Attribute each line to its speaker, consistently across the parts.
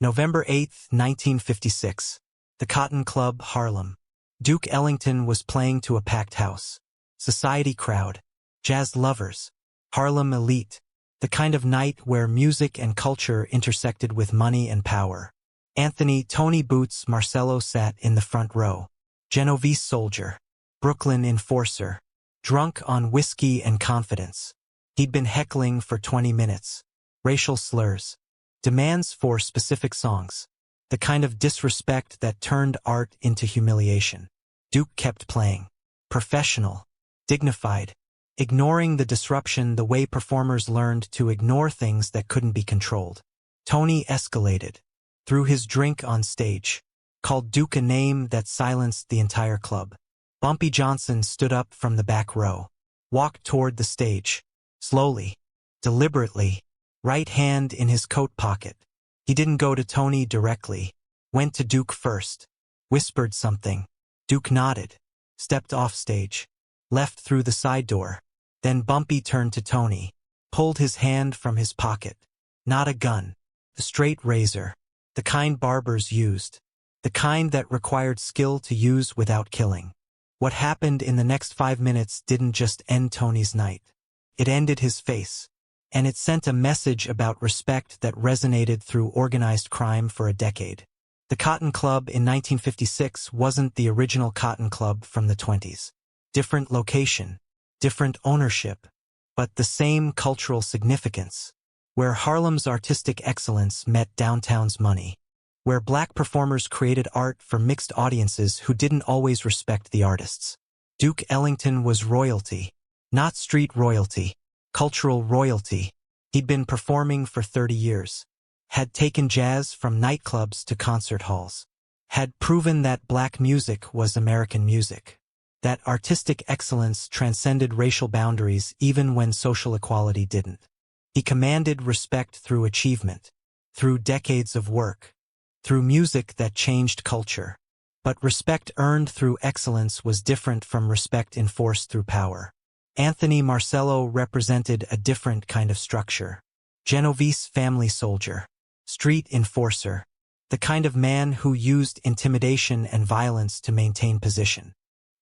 Speaker 1: November 8, 1956. The Cotton Club, Harlem. Duke Ellington was playing to a packed house. Society crowd. Jazz lovers. Harlem elite. The kind of night where music and culture intersected with money and power. Anthony "Tony Boots" Marcello sat in the front row. Genovese soldier. Brooklyn enforcer. Drunk on whiskey and confidence. He'd been heckling for 20 minutes. Racial slurs. Demands for specific songs. The kind of disrespect that turned art into humiliation. Duke kept playing. Professional. Dignified. Ignoring the disruption the way performers learned to ignore things that couldn't be controlled. Tony escalated. Threw his drink on stage. Called Duke a name that silenced the entire club. Bumpy Johnson stood up from the back row. Walked toward the stage. Slowly. Deliberately. Right hand in his coat pocket. He didn't go to Tony directly. Went to Duke first. Whispered something. Duke nodded. Stepped off stage. Left through the side door. Then Bumpy turned to Tony. Pulled his hand from his pocket. Not a gun. A straight razor. The kind barbers used. The kind that required skill to use without killing. What happened in the next 5 minutes didn't just end Tony's night. It ended his face. And it sent a message about respect that resonated through organized crime for a decade. The Cotton Club in 1956 wasn't the original Cotton Club from the 20s. Different location, different ownership, but the same cultural significance. Where Harlem's artistic excellence met downtown's money. Where black performers created art for mixed audiences who didn't always respect the artists. Duke Ellington was royalty. Not street royalty. Cultural royalty. He'd been performing for 30 years. Had taken jazz from nightclubs to concert halls. Had proven that black music was American music. That artistic excellence transcended racial boundaries even when social equality didn't. He commanded respect through achievement. Through decades of work. Through music that changed culture. But respect earned through excellence was different from respect enforced through power. Anthony Marcello represented a different kind of structure. Genovese family soldier. Street enforcer. The kind of man who used intimidation and violence to maintain position.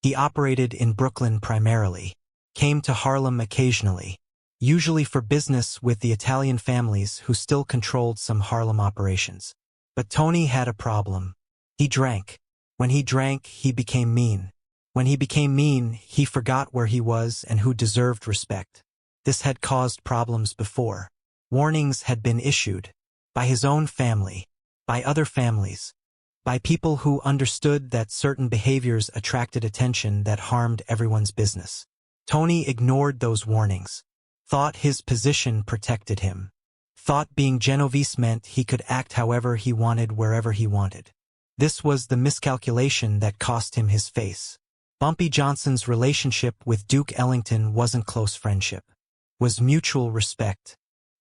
Speaker 1: He operated in Brooklyn primarily. Came to Harlem occasionally. Usually for business with the Italian families who still controlled some Harlem operations. But Tony had a problem. He drank. When he drank, he became mean. When he became mean, he forgot where he was and who deserved respect. This had caused problems before. Warnings had been issued. By his own family. By other families. By people who understood that certain behaviors attracted attention that harmed everyone's business. Tony ignored those warnings. Thought his position protected him. Thought being Genovese meant he could act however he wanted wherever he wanted. This was the miscalculation that cost him his face. Bumpy Johnson's relationship with Duke Ellington wasn't close friendship. Was mutual respect.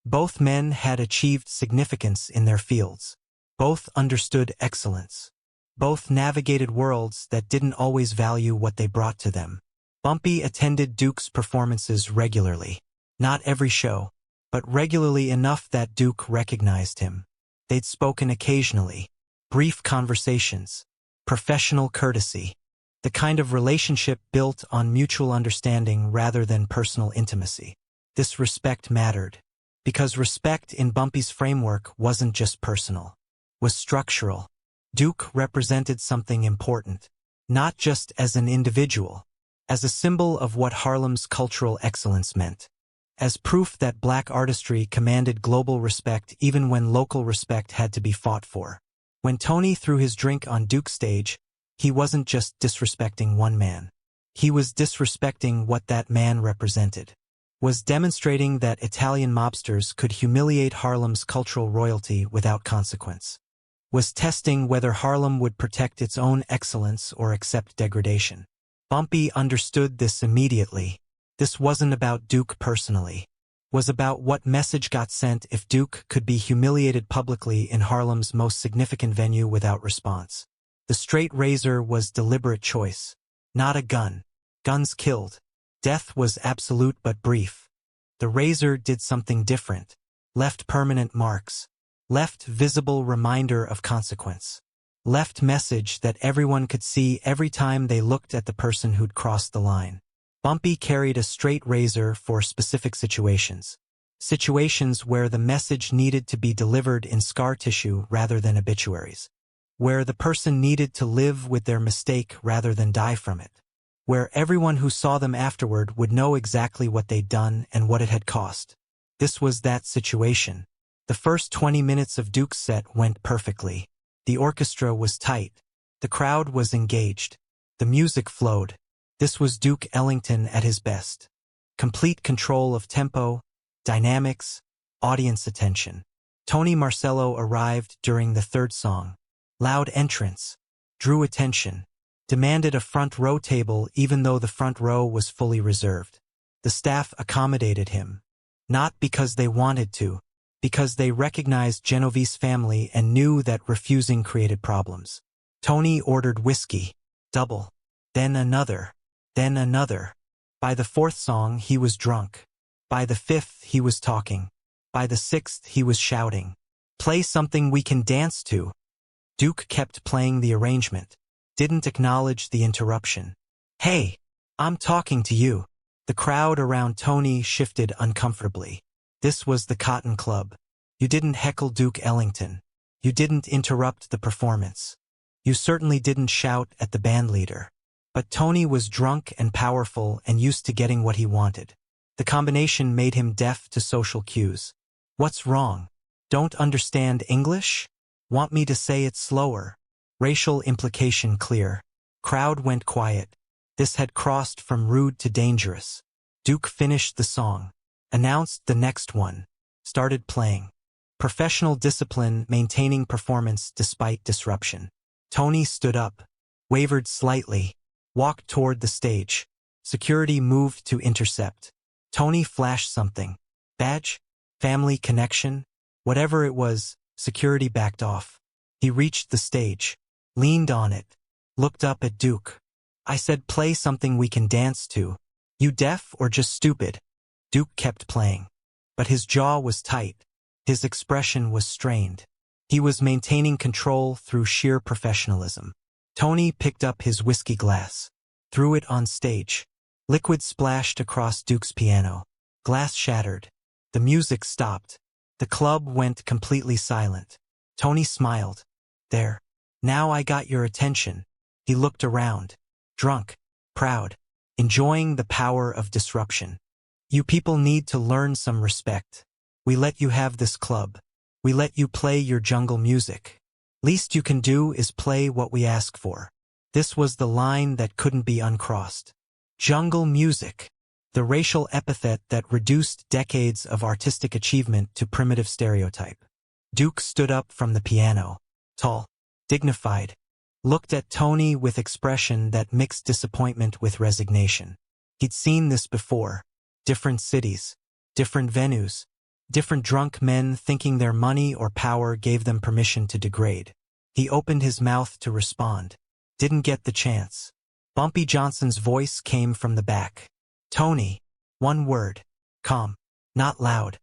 Speaker 1: Both men had achieved significance in their fields. Both understood excellence. Both navigated worlds that didn't always value what they brought to them. Bumpy attended Duke's performances regularly. Not every show, but regularly enough that Duke recognized him. They'd spoken occasionally. Brief conversations. Professional courtesy. The kind of relationship built on mutual understanding rather than personal intimacy. This respect mattered. Because respect in Bumpy's framework wasn't just personal. Was structural. Duke represented something important. Not just as an individual. As a symbol of what Harlem's cultural excellence meant. As proof that black artistry commanded global respect even when local respect had to be fought for. When Tony threw his drink on Duke's stage, he wasn't just disrespecting one man. He was disrespecting what that man represented. Was demonstrating that Italian mobsters could humiliate Harlem's cultural royalty without consequence. Was testing whether Harlem would protect its own excellence or accept degradation. Bumpy understood this immediately. This wasn't about Duke personally. Was about what message got sent if Duke could be humiliated publicly in Harlem's most significant venue without response. The straight razor was deliberate choice. Not a gun. Guns killed. Death was absolute but brief. The razor did something different. Left permanent marks. Left visible reminder of consequence. Left message that everyone could see every time they looked at the person who'd crossed the line. Bumpy carried a straight razor for specific situations. Situations where the message needed to be delivered in scar tissue rather than obituaries. Where the person needed to live with their mistake rather than die from it. Where everyone who saw them afterward would know exactly what they'd done and what it had cost. This was that situation. The first 20 minutes of Duke's set went perfectly. The orchestra was tight. The crowd was engaged. The music flowed. This was Duke Ellington at his best. Complete control of tempo, dynamics, audience attention. Tony Marcello arrived during the third song. Loud entrance. Drew attention. Demanded a front row table even though the front row was fully reserved. The staff accommodated him. Not because they wanted to, because they recognized Genovese's family and knew that refusing created problems. Tony ordered whiskey. Double. Then another. Then another. By the fourth song he was drunk. By the fifth he was talking. By the sixth he was shouting. Play something we can dance to. Duke kept playing the arrangement. Didn't acknowledge the interruption. Hey, I'm talking to you. The crowd around Tony shifted uncomfortably. This was the Cotton Club. You didn't heckle Duke Ellington. You didn't interrupt the performance. You certainly didn't shout at the bandleader. But Tony was drunk and powerful and used to getting what he wanted. The combination made him deaf to social cues. What's wrong? Don't understand English? Want me to say it slower? Racial implication clear. Crowd went quiet. This had crossed from rude to dangerous. Duke finished the song. Announced the next one. Started playing. Professional discipline maintaining performance despite disruption. Tony stood up. Wavered slightly. Walked toward the stage. Security moved to intercept. Tony flashed something. Badge? Family connection? Whatever it was, security backed off. He reached the stage. Leaned on it. Looked up at Duke. I said play something we can dance to. You deaf or just stupid? Duke kept playing. But his jaw was tight. His expression was strained. He was maintaining control through sheer professionalism. Tony picked up his whiskey glass. Threw it on stage. Liquid splashed across Duke's piano. Glass shattered. The music stopped. The club went completely silent. Tony smiled. There. Now I got your attention. He looked around. Drunk. Proud. Enjoying the power of disruption. You people need to learn some respect. We let you have this club. We let you play your jungle music. Least you can do is play what we ask for. This was the line that couldn't be uncrossed. Jungle music. The racial epithet that reduced decades of artistic achievement to primitive stereotype. Duke stood up from the piano. Tall. Dignified. Looked at Tony with expression that mixed disappointment with resignation. He'd seen this before. Different cities. Different venues. Different drunk men thinking their money or power gave them permission to degrade. He opened his mouth to respond. Didn't get the chance. Bumpy Johnson's voice came from the back. Tony. One word. Calm. Not loud.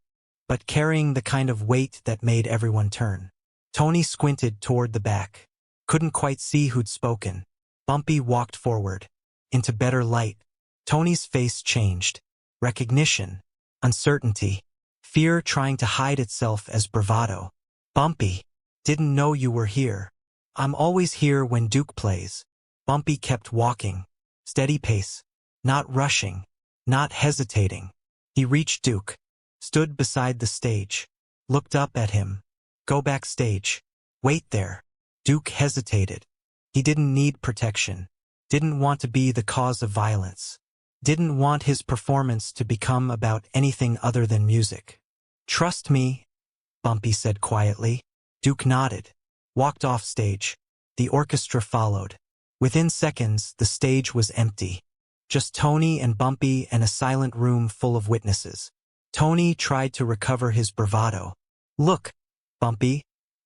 Speaker 1: But carrying the kind of weight that made everyone turn. Tony squinted toward the back. Couldn't quite see who'd spoken. Bumpy walked forward. Into better light. Tony's face changed. Recognition. Uncertainty. Fear trying to hide itself as bravado. Bumpy. Didn't know you were here. I'm always here when Duke plays. Bumpy kept walking. Steady pace. Not rushing. Not hesitating. He reached Duke. Stood beside the stage. Looked up at him. Go backstage. Wait there. Duke hesitated. He didn't need protection. Didn't want to be the cause of violence. Didn't want his performance to become about anything other than music. Trust me, Bumpy said quietly. Duke nodded. Walked off stage. The orchestra followed. Within seconds, the stage was empty. Just Tony and Bumpy and a silent room full of witnesses. Tony tried to recover his bravado. Look, Bumpy,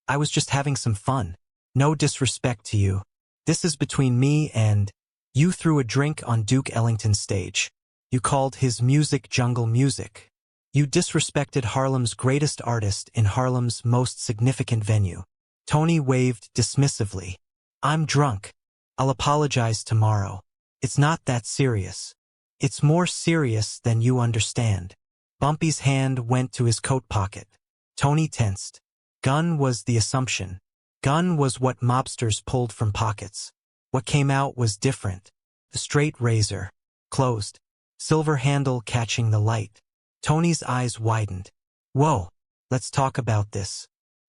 Speaker 1: I was just having some fun. No disrespect to you. This is between me and... You threw a drink on Duke Ellington's stage. You called his music jungle music. You disrespected Harlem's greatest artist in Harlem's most significant venue. Tony waved dismissively. I'm drunk. I'll apologize tomorrow. It's not that serious. It's more serious than you understand. Bumpy's hand went to his coat pocket. Tony tensed. Gun was the assumption. Gun was what mobsters pulled from pockets. What came out was different. The straight razor. Closed. Silver handle catching the light. Tony's eyes widened. Whoa, let's talk about this.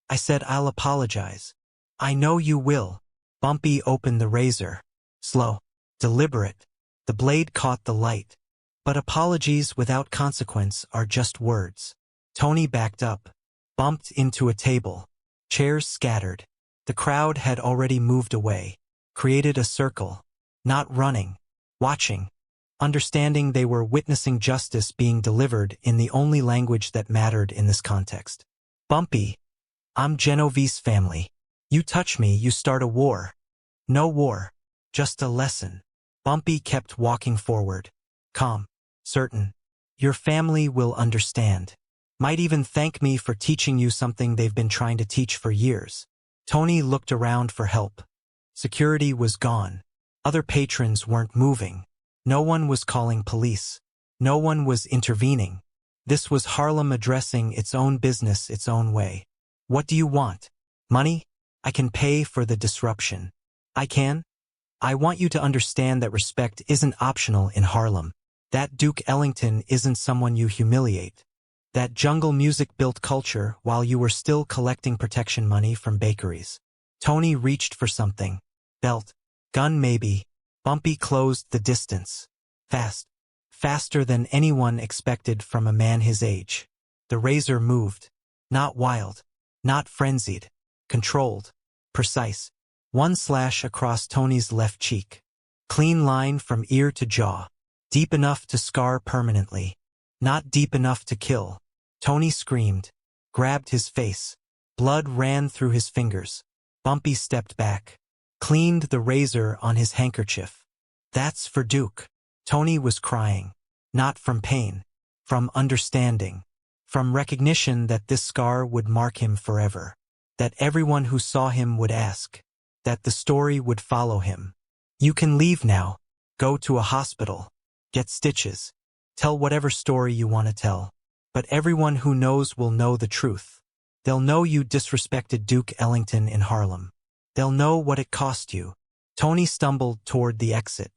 Speaker 1: I said I'll apologize. I know you will. Bumpy opened the razor. Slow. Deliberate. The blade caught the light. But apologies without consequence are just words. Tony backed up. Bumped into a table. Chairs scattered. The crowd had already moved away. Created a circle. Not running. Watching. Understanding they were witnessing justice being delivered in the only language that mattered in this context. Bumpy. I'm Genovese family. You touch me, you start a war. No war. Just a lesson. Bumpy kept walking forward. Calm. Certain. Your family will understand. Might even thank me for teaching you something they've been trying to teach for years. Tony looked around for help. Security was gone. Other patrons weren't moving. No one was calling police. No one was intervening. This was Harlem addressing its own business its own way. What do you want? Money? I can pay for the disruption. I can? I want you to understand that respect isn't optional in Harlem. That Duke Ellington isn't someone you humiliate. That jungle music built culture while you were still collecting protection money from bakeries. Tony reached for something. Belt. Gun maybe. Bumpy closed the distance. Fast. Faster than anyone expected from a man his age. The razor moved. Not wild. Not frenzied. Controlled. Precise. One slash across Tony's left cheek. Clean line from ear to jaw. Deep enough to scar permanently. Not deep enough to kill. Tony screamed. Grabbed his face. Blood ran through his fingers. Bumpy stepped back. Cleaned the razor on his handkerchief. That's for Duke. Tony was crying. Not from pain. From understanding. From recognition that this scar would mark him forever. That everyone who saw him would ask. That the story would follow him. You can leave now. Go to a hospital. Get stitches. Tell whatever story you want to tell. But everyone who knows will know the truth. They'll know you disrespected Duke Ellington in Harlem. They'll know what it cost you. Tony stumbled toward the exit.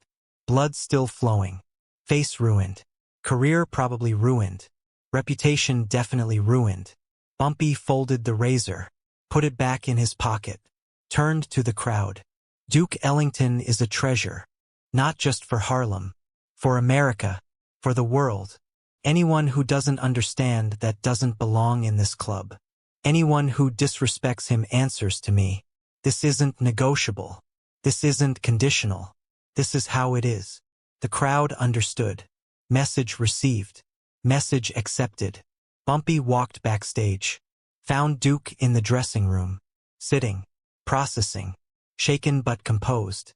Speaker 1: Blood still flowing. Face ruined. Career probably ruined. Reputation definitely ruined. Bumpy folded the razor. Put it back in his pocket. Turned to the crowd. Duke Ellington is a treasure. Not just for Harlem. For America. For the world. Anyone who doesn't understand that doesn't belong in this club. Anyone who disrespects him answers to me. This isn't negotiable. This isn't conditional. This is how it is. The crowd understood. Message received. Message accepted. Bumpy walked backstage. Found Duke in the dressing room. Sitting. Processing. Shaken but composed.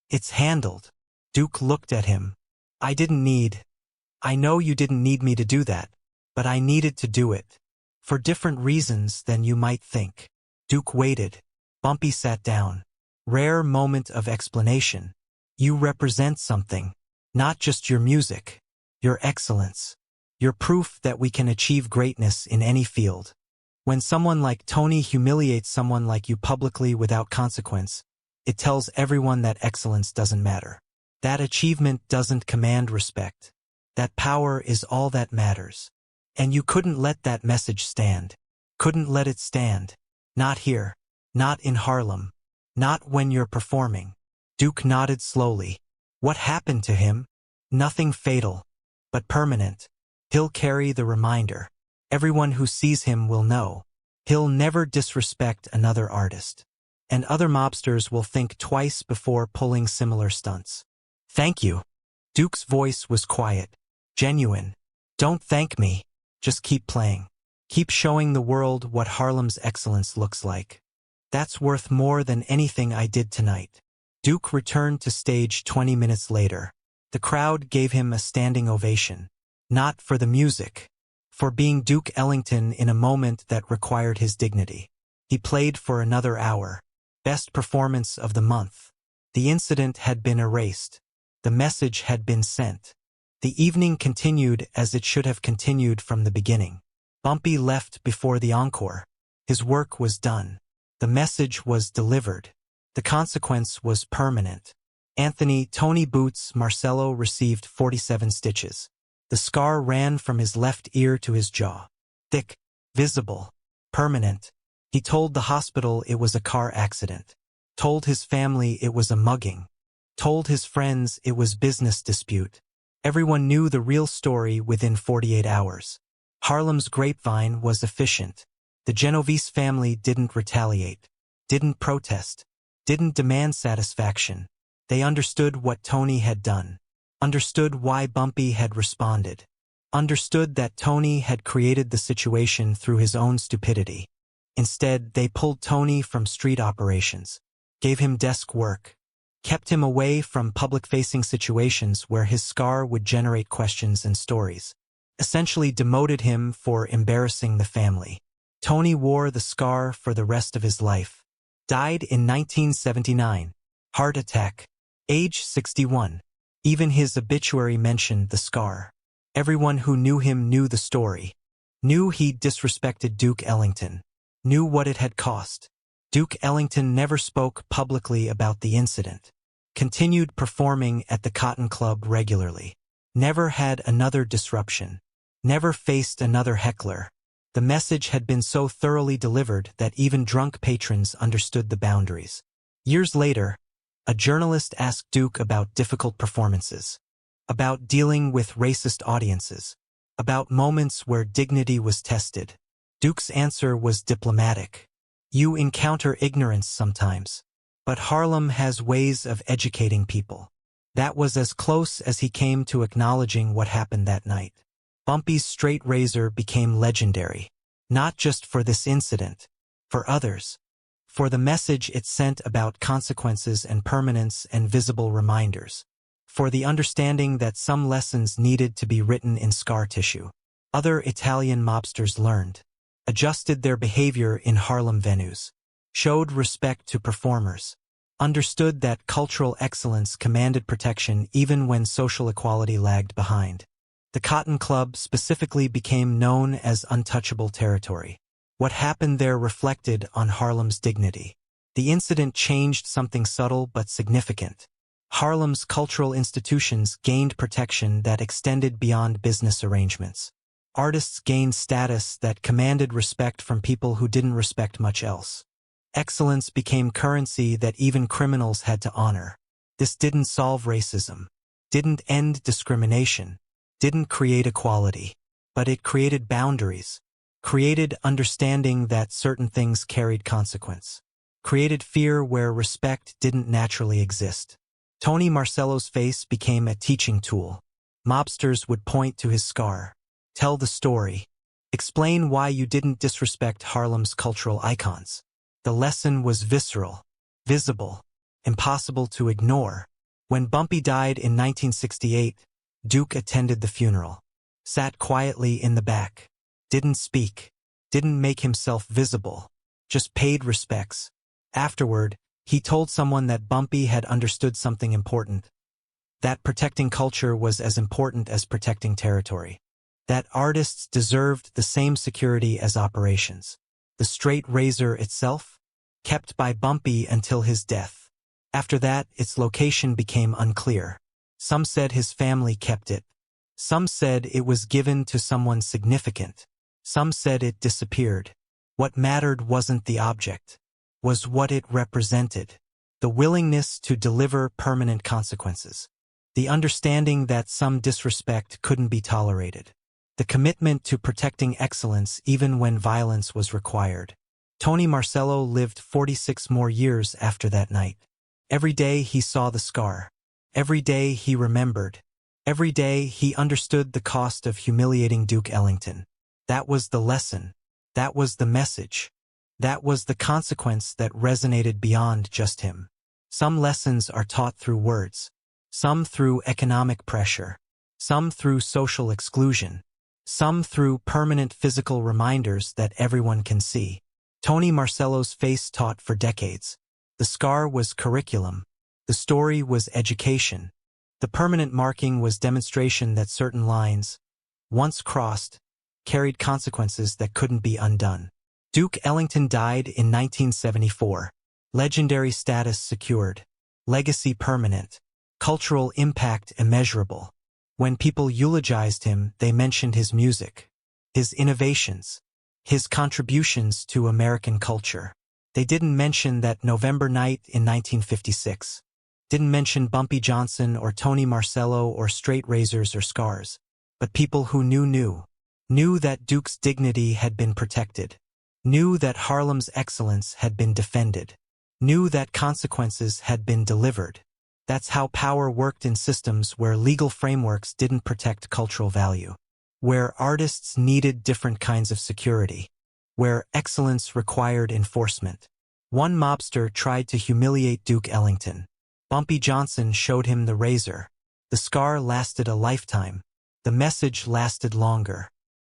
Speaker 1: It's handled. Duke looked at him. I know you didn't need me to do that, but I needed to do it. For different reasons than you might think. Duke waited. Bumpy sat down. Rare moment of explanation. You represent something. Not just your music. Your excellence. Your proof that we can achieve greatness in any field. When someone like Tony humiliates someone like you publicly without consequence, it tells everyone that excellence doesn't matter. That achievement doesn't command respect. That power is all that matters. And you couldn't let that message stand. Couldn't let it stand. Not here. Not in Harlem. Not when you're performing. Duke nodded slowly. What happened to him? Nothing fatal. But permanent. He'll carry the reminder. Everyone who sees him will know. He'll never disrespect another artist. And other mobsters will think twice before pulling similar stunts. Thank you. Duke's voice was quiet. Genuine. Don't thank me. Just keep playing. Keep showing the world what Harlem's excellence looks like. That's worth more than anything I did tonight. Duke returned to stage 20 minutes later. The crowd gave him a standing ovation. Not for the music. for being Duke Ellington in a moment that required his dignity. He played for another hour. Best performance of the month. The incident had been erased. The message had been sent. The evening continued as it should have continued from the beginning. Bumpy left before the encore. His work was done. The message was delivered. The consequence was permanent. Anthony "Tony Boots" Marcello received 47 stitches. The scar ran from his left ear to his jaw. Thick, visible, permanent. He told the hospital it was a car accident. Told his family it was a mugging. Told his friends it was business dispute. Everyone knew the real story within 48 hours. Harlem's grapevine was efficient. The Genovese family didn't retaliate, didn't protest, didn't demand satisfaction. They understood what Tony had done, understood why Bumpy had responded, understood that Tony had created the situation through his own stupidity. Instead, they pulled Tony from street operations, gave him desk work, kept him away from public-facing situations where his scar would generate questions and stories, essentially demoted him for embarrassing the family. Tony wore the scar for the rest of his life. Died in 1979. Heart attack. Age 61. Even his obituary mentioned the scar. Everyone who knew him knew the story. Knew he'd disrespected Duke Ellington. Knew what it had cost. Duke Ellington never spoke publicly about the incident. Continued performing at the Cotton Club regularly. Never had another disruption. Never faced another heckler. The message had been so thoroughly delivered that even drunk patrons understood the boundaries. Years later, a journalist asked Duke about difficult performances, about dealing with racist audiences, about moments where dignity was tested. Duke's answer was diplomatic. You encounter ignorance sometimes, but Harlem has ways of educating people. That was as close as he came to acknowledging what happened that night. Bumpy's straight razor became legendary, not just for this incident, for others, for the message it sent about consequences and permanence and visible reminders, for the understanding that some lessons needed to be written in scar tissue. Other Italian mobsters learned, adjusted their behavior in Harlem venues, showed respect to performers, understood that cultural excellence commanded protection even when social equality lagged behind. The Cotton Club specifically became known as untouchable territory. What happened there reflected on Harlem's dignity. The incident changed something subtle but significant. Harlem's cultural institutions gained protection that extended beyond business arrangements. Artists gained status that commanded respect from people who didn't respect much else. Excellence became currency that even criminals had to honor. This didn't solve racism, didn't end discrimination, didn't create equality, but it created boundaries, created understanding that certain things carried consequence, created fear where respect didn't naturally exist. Tony Marcello's face became a teaching tool. Mobsters would point to his scar, tell the story, explain why you didn't disrespect Harlem's cultural icons. The lesson was visceral, visible, impossible to ignore. When Bumpy died in 1968, Duke attended the funeral, sat quietly in the back, didn't speak, didn't make himself visible, just paid respects. Afterward, he told someone that Bumpy had understood something important, that protecting culture was as important as protecting territory, that artists deserved the same security as operations. The straight razor itself, kept by Bumpy until his death. After that, its location became unclear. Some said his family kept it. Some said it was given to someone significant. Some said it disappeared. What mattered wasn't the object, was what it represented. The willingness to deliver permanent consequences. The understanding that some disrespect couldn't be tolerated. The commitment to protecting excellence even when violence was required. Tony Marcello lived 46 more years after that night. Every day he saw the scar. Every day he remembered. Every day he understood the cost of humiliating Duke Ellington. That was the lesson. That was the message. That was the consequence that resonated beyond just him. Some lessons are taught through words. Some through economic pressure. Some through social exclusion. some through permanent physical reminders that everyone can see. Tony Marcello's face taught for decades. The scar was curriculum. The story was education. The permanent marking was demonstration that certain lines, once crossed, carried consequences that couldn't be undone. Duke Ellington died in 1974. Legendary status secured. Legacy permanent. Cultural impact immeasurable. When people eulogized him, they mentioned his music, his innovations, his contributions to American culture. They didn't mention that November night in 1956. Didn't mention Bumpy Johnson or Tony Marcello or straight razors or scars. But people who knew that Duke's dignity had been protected, knew that Harlem's excellence had been defended, knew that consequences had been delivered. That's how power worked in systems where legal frameworks didn't protect cultural value, where artists needed different kinds of security, where excellence required enforcement. One mobster tried to humiliate Duke Ellington. Bumpy Johnson showed him the razor. The scar lasted a lifetime. The message lasted longer.